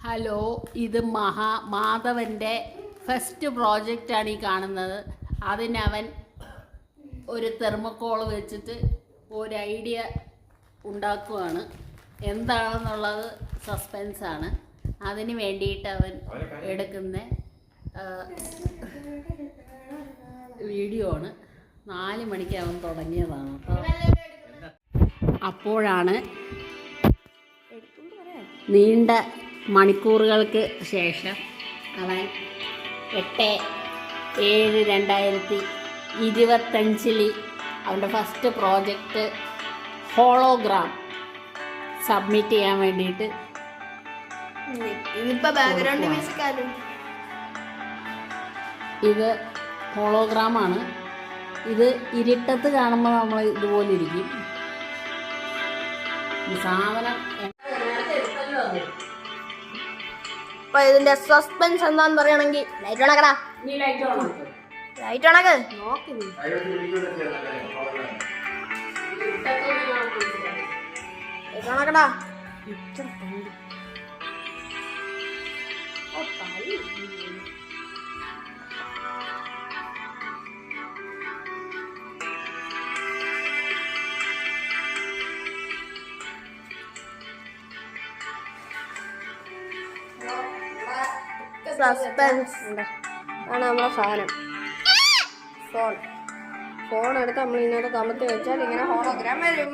Hello, ഇത് മാധവൻ്റെ first പ്രോജക്റ്റാണ് ഈ കാണുന്നത്. അതിനവൻ ഒരു തെർമോക്കോൾ വെച്ചിട്ട് ഒരു ഐഡിയ ഉണ്ടാക്കുകയാണ്. എന്താണെന്നുള്ളത് സസ്പെൻസാണ്. അതിന് വേണ്ടിയിട്ട് അവൻ എടുക്കുന്ന വീഡിയോ ആണ്. 4 മണിക്ക് അവൻ തുടങ്ങിയതാണ് കേട്ടോ. അപ്പോഴാണ് നീണ്ട മണിക്കൂറുകൾക്ക് ശേഷം അവൻ 8/7/2025 അവൻ്റെ ഫസ്റ്റ് പ്രോജക്റ്റ് ഹോളോഗ്രാം സബ്മിറ്റ് ചെയ്യാൻ വേണ്ടിയിട്ട് ഇത് ഹോളോഗ്രാമാണ്. ഇത് ഇരുട്ടത്ത് കാണുമ്പോൾ നമ്മൾ ഇതുപോലെ ഇരിക്കും. സാധനം അപ്പൊ ഇതിന്റെ സസ്പെൻസ് എന്താന്ന് പറയണെങ്കിൽ ലൈറ്റ് ഓണക്കടാ. ലൈറ്റ് ഓണക്ക് ഓണക്കടാ. സസ്പെൻസ് ആണ് നമ്മളെ സാധനം. ഫോൺ എടുത്ത് നമ്മൾ ഇതിനകത്ത് കമത്തി വെച്ചാൽ ഇങ്ങനെ ഹോളോഗ്രാം വരും.